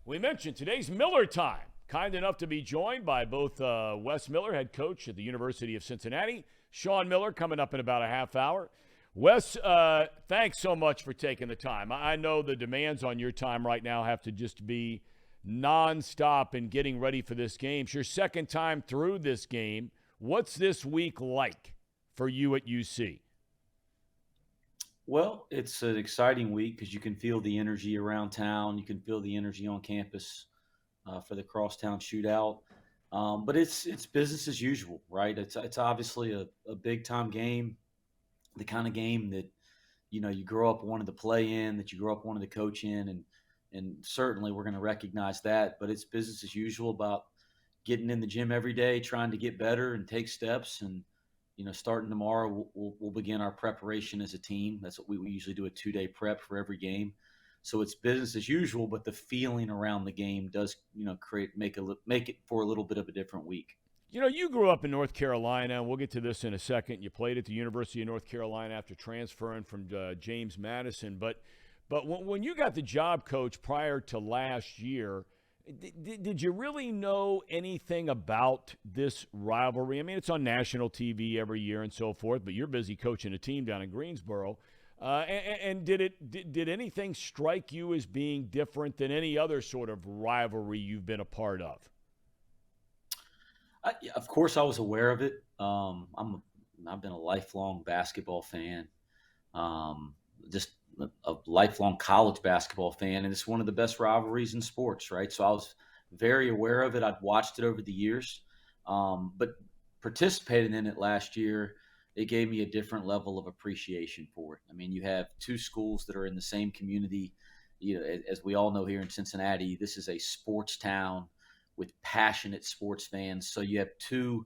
We mentioned today's Miller time. Kind enough to be joined by both Wes Miller, head coach at the University of Cincinnati, Sean Miller coming up in about a half hour. Wes, thanks so much for taking the time. I know the demands on your time right now have to just be nonstop in getting ready for this game. It's your second time through this game. What's this week like for you at UC? Well, it's an exciting week because you can feel the energy around town. You can feel the energy on campus for the Crosstown Shootout. But it's business as usual, right? It's obviously a big time game, the kind of game that you grow up wanting to play in, that you grow up wanting to coach in, and certainly we're going to recognize that. But it's business as usual about getting in the gym every day, trying to get better and take steps. And starting tomorrow, we'll begin our preparation as a team. That's what we usually do, a 2-day prep for every game. So it's business as usual, but the feeling around the game does, make it for a little bit of a different week. You grew up in North Carolina, and we'll get to this in a second. You played at the University of North Carolina after transferring from James Madison. But when you got the job, Coach, prior to last year, did you really know anything about this rivalry? I mean, it's on national TV every year and so forth, but you're busy coaching a team down in Greensboro. And did anything strike you as being different than any other sort of rivalry you've been a part of? Of course, I was aware of it. I've been a lifelong basketball fan, just a lifelong college basketball fan, and it's one of the best rivalries in sports, right? So I was very aware of it. I'd watched it over the years, but participating in it last year, it gave me a different level of appreciation for it. I mean, you have two schools that are in the same community. As we all know here in Cincinnati, this is a sports town with passionate sports fans. So you have two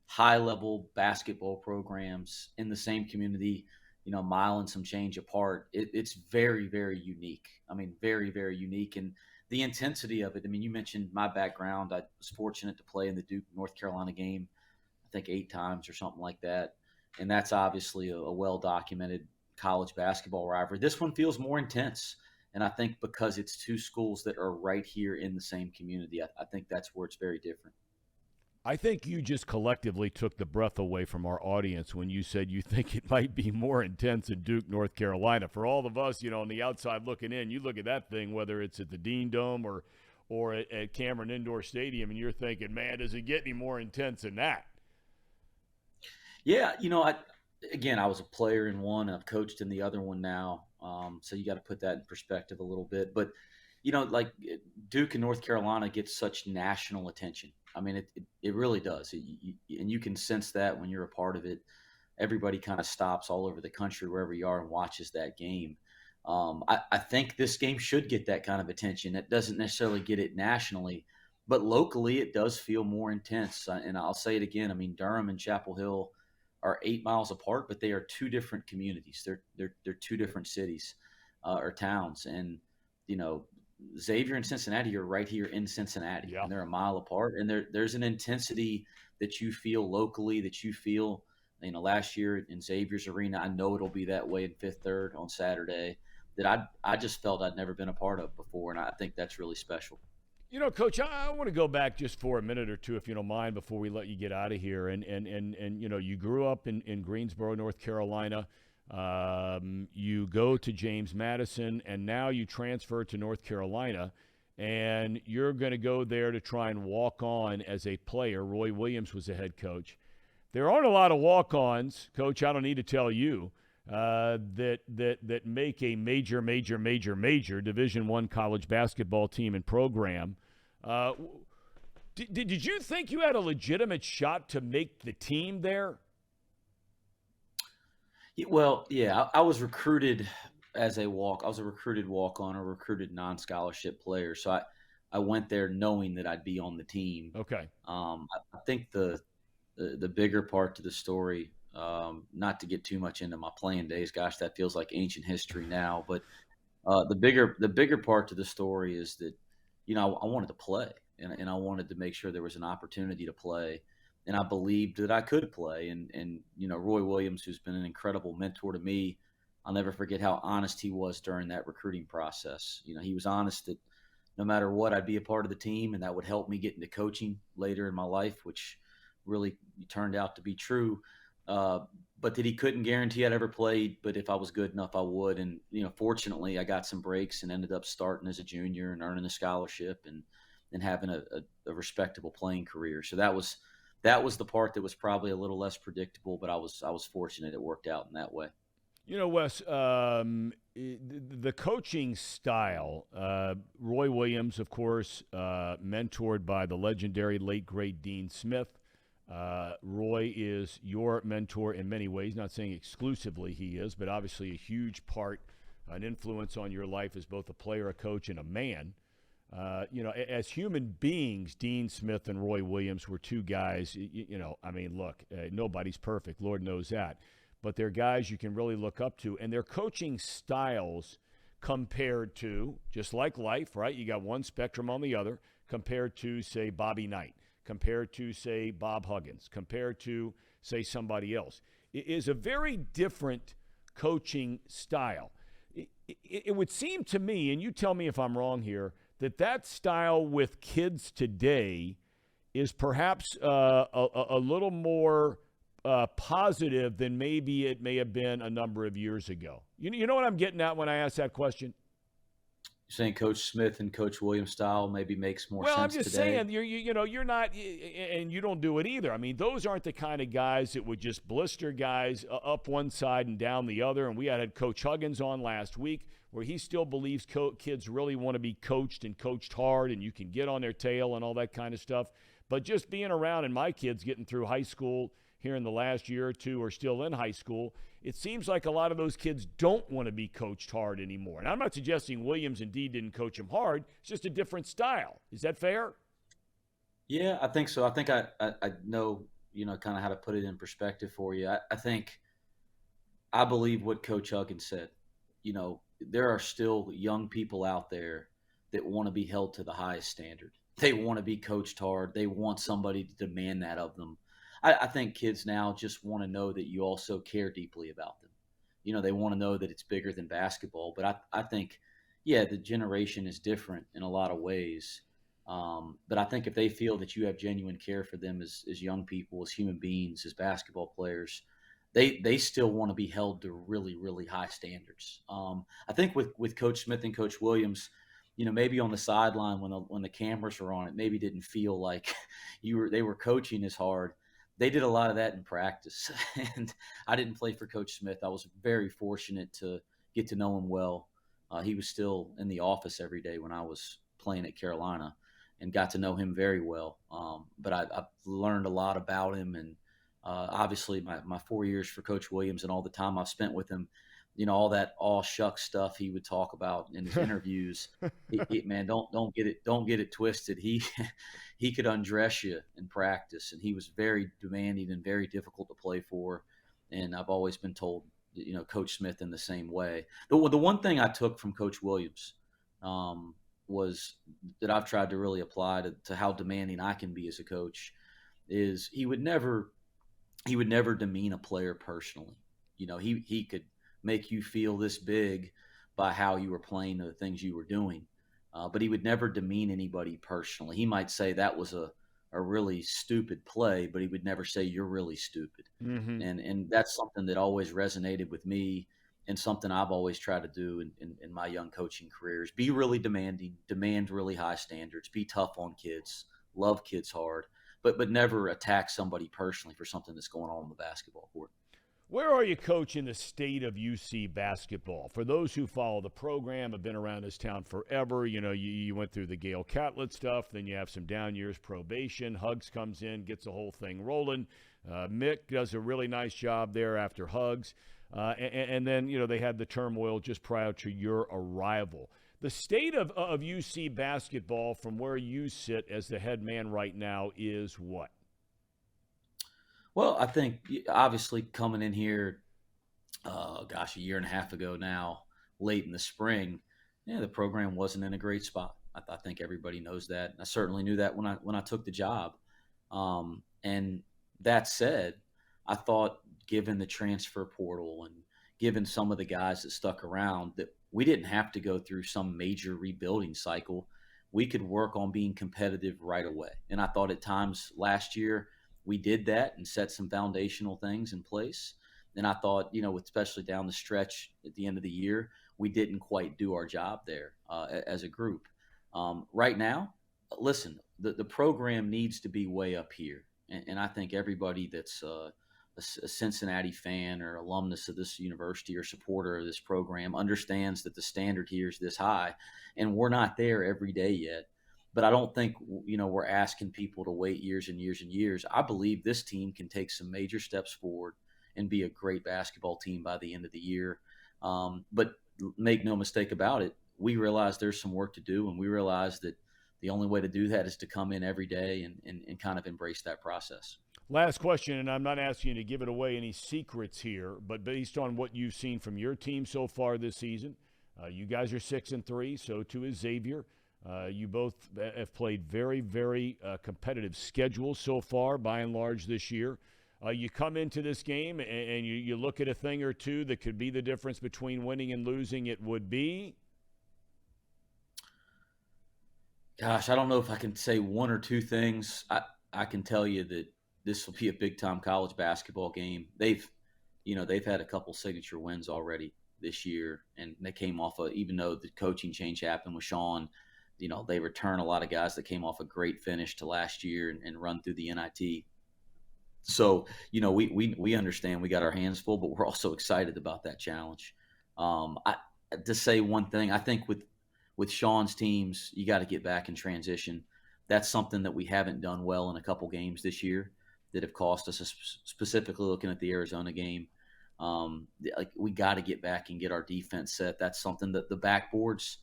high-level basketball programs in the same community, a mile and some change apart. It's very, very unique. I mean, very, very unique. And the intensity of it, I mean, you mentioned my background. I was fortunate to play in the Duke North Carolina game, I think 8 times or something like that. And that's obviously a well-documented college basketball rivalry. This one feels more intense. And I think because it's two schools that are right here in the same community, I think that's where it's very different. I think you just collectively took the breath away from our audience when you said you think it might be more intense in Duke, North Carolina. For all of us, on the outside looking in, you look at that thing, whether it's at the Dean Dome or at Cameron Indoor Stadium, and you're thinking, man, does it get any more intense than that? Yeah, I was a player in one, and I've coached in the other one now. So you got to put that in perspective a little bit. But, like Duke and North Carolina get such national attention. I mean, it really does. And you can sense that when you're a part of it. Everybody kind of stops all over the country, wherever you are, and watches that game. I think this game should get that kind of attention. It doesn't necessarily get it nationally, but locally it does feel more intense. And I'll say it again. I mean, Durham and Chapel Hill are 8 miles apart, but they are two different communities. They're two different cities or towns. And, Xavier and Cincinnati are right here in Cincinnati, Yeah. and they're a mile apart. And there's an intensity that you feel locally, that you feel, last year in Xavier's arena. I know it'll be that way in Fifth Third on Saturday, that I just felt I'd never been a part of before. And I think that's really special. Coach, I want to go back just for a minute or two, if you don't mind, before we let you get out of here. And you grew up in Greensboro, North Carolina. You go to James Madison, and now you transfer to North Carolina, and you're going to go there to try and walk on as a player. Roy Williams was the head coach. There aren't a lot of walk-ons, Coach. I don't need to tell you that make a major Division I college basketball team and program. Did you think you had a legitimate shot to make the team there? Well, yeah, I was recruited as I was a recruited walk-on, a recruited non-scholarship player. So I went there knowing that I'd be on the team. Okay. I think the bigger part to the story, not to get too much into my playing days, gosh, that feels like ancient history now. But the bigger part to the story is that, I wanted to play, and I wanted to make sure there was an opportunity to play. And I believed that I could play. And Roy Williams, who's been an incredible mentor to me, I'll never forget how honest he was during that recruiting process. He was honest that no matter what, I'd be a part of the team, and that would help me get into coaching later in my life, which really turned out to be true. But that he couldn't guarantee I'd ever played, but if I was good enough, I would. And, fortunately, I got some breaks and ended up starting as a junior and earning a scholarship and having a respectable playing career. So that was the part that was probably a little less predictable, but I was fortunate it worked out in that way. Wes, the coaching style, Roy Williams, of course, mentored by the legendary late, great Dean Smith. Roy is your mentor in many ways, not saying exclusively he is, but obviously a huge part, an influence on your life as both a player, a coach, and a man. As human beings, Dean Smith and Roy Williams were two guys, look, nobody's perfect. Lord knows that. But they're guys you can really look up to. And their coaching styles compared to, just like life, right? You got one spectrum on the other, compared to, say, Bobby Knight, compared to, say, Bob Huggins, compared to, say, somebody else. It is a very different coaching style. It would seem to me, and you tell me if I'm wrong here, that style with kids today is perhaps a little more positive than maybe it may have been a number of years ago. You know what I'm getting at when I ask that question? You're saying Coach Smith and Coach Williams style maybe makes more sense today? Well, I'm just saying, you're not, and you don't do it either. I mean, those aren't the kind of guys that would just blister guys up one side and down the other. And we had Coach Huggins on last week where he still believes kids really want to be coached and coached hard, and you can get on their tail and all that kind of stuff. But just being around, and my kids getting through high school here in the last year or two are still in high school, it seems like a lot of those kids don't want to be coached hard anymore. And I'm not suggesting Williams indeed didn't coach them hard. It's just a different style. Is that fair? Yeah, I think so. I think I know, kind of how to put it in perspective for you. I believe what Coach Huggins said. There are still young people out there that want to be held to the highest standard. They want to be coached hard. They want somebody to demand that of them. I think kids now just want to know that you also care deeply about them. They want to know that it's bigger than basketball. But I think, yeah, the generation is different in a lot of ways. But I think if they feel that you have genuine care for them as young people, as human beings, as basketball players, they still want to be held to really, really high standards. I think with Coach Smith and Coach Williams, maybe on the sideline when the cameras were on, it maybe didn't feel like they were coaching as hard. They did a lot of that in practice. And I didn't play for Coach Smith. I was very fortunate to get to know him well. He was still in the office every day when I was playing at Carolina and got to know him very well. But I've learned a lot about him. And obviously my 4 years for Coach Williams and all the time I've spent with him, all that all shucks stuff he would talk about in his interviews. Man, don't get it twisted. He could undress you in practice, and he was very demanding and very difficult to play for. And I've always been told, Coach Smith in the same way. The one thing I took from Coach Williams was that I've tried to really apply to how demanding I can be as a coach is he would never demean a player personally. He could make you feel this big by how you were playing or the things you were doing. But he would never demean anybody personally. He might say that was a really stupid play, but he would never say you're really stupid. Mm-hmm. And that's something that always resonated with me and something I've always tried to do in my young coaching careers. Be really demanding, demand really high standards, be tough on kids, love kids hard, but never attack somebody personally for something that's going on the basketball court. Where are you, Coach, in the state of UC basketball? For those who follow the program, have been around this town forever, you went through the Gail Catlett stuff, then you have some down years probation. Hugs comes in, gets the whole thing rolling. Mick does a really nice job there after Hugs. And then, they had the turmoil just prior to your arrival. The state of UC basketball from where you sit as the head man right now is what? Well, I think obviously coming in here, a year and a half ago now, late in the spring, the program wasn't in a great spot. I think everybody knows that. I certainly knew that when I took the job. And that said, I thought given the transfer portal and given some of the guys that stuck around that we didn't have to go through some major rebuilding cycle. we could work on being competitive right away. And I thought at times last year we did that and set some foundational things in place. And I thought, especially down the stretch at the end of the year, we didn't quite do our job there as a group. Right now, listen, the program needs to be way up here. And I think everybody that's a Cincinnati fan or alumnus of this university or supporter of this program understands that the standard here is this high, and we're not there every day yet. But I don't think we're asking people to wait years and years and years. I believe this team can take some major steps forward and be a great basketball team by the end of the year. But make no mistake about it, we realize there's some work to do, and we realize that the only way to do that is to come in every day and kind of embrace that process. Last question, and I'm not asking you to give it away any secrets here, but based on what you've seen from your team so far this season, you guys are 6-3, so too is Xavier. You both have played very, very competitive schedules so far, by and large, this year. You come into this game and you look at a thing or two that could be the difference between winning and losing. It would be? Gosh, I don't know if I can say one or two things. I can tell you that this will be a big-time college basketball game. They've had a couple signature wins already this year, and they came off even though the coaching change happened with Sean, they return a lot of guys that came off a great finish to last year and run through the NIT. So, we understand we got our hands full, but we're also excited about that challenge. To say one thing, I think with Sean's teams, you got to get back in transition. That's something that we haven't done well in a couple games this year that have cost us, specifically looking at the Arizona game. We got to get back and get our defense set. That's something that the backboards,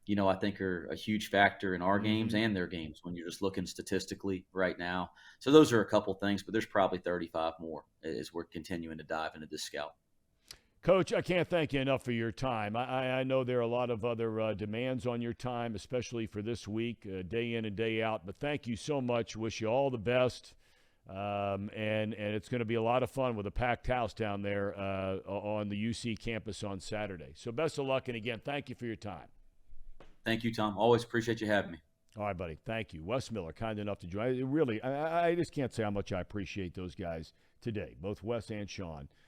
I think are a huge factor in our games and their games when you're just looking statistically right now. So those are a couple things, but there's probably 35 more as we're continuing to dive into this scout. Coach, I can't thank you enough for your time. I know there are a lot of other demands on your time, especially for this week, day in and day out. But thank you so much. Wish you all the best. And it's going to be a lot of fun with a packed house down there on the UC campus on Saturday. So best of luck. And again, thank you for your time. Thank you, Tom. Always appreciate you having me. All right, buddy. Thank you. Wes Miller, kind enough to join. I just can't say how much I appreciate those guys today, both Wes and Sean.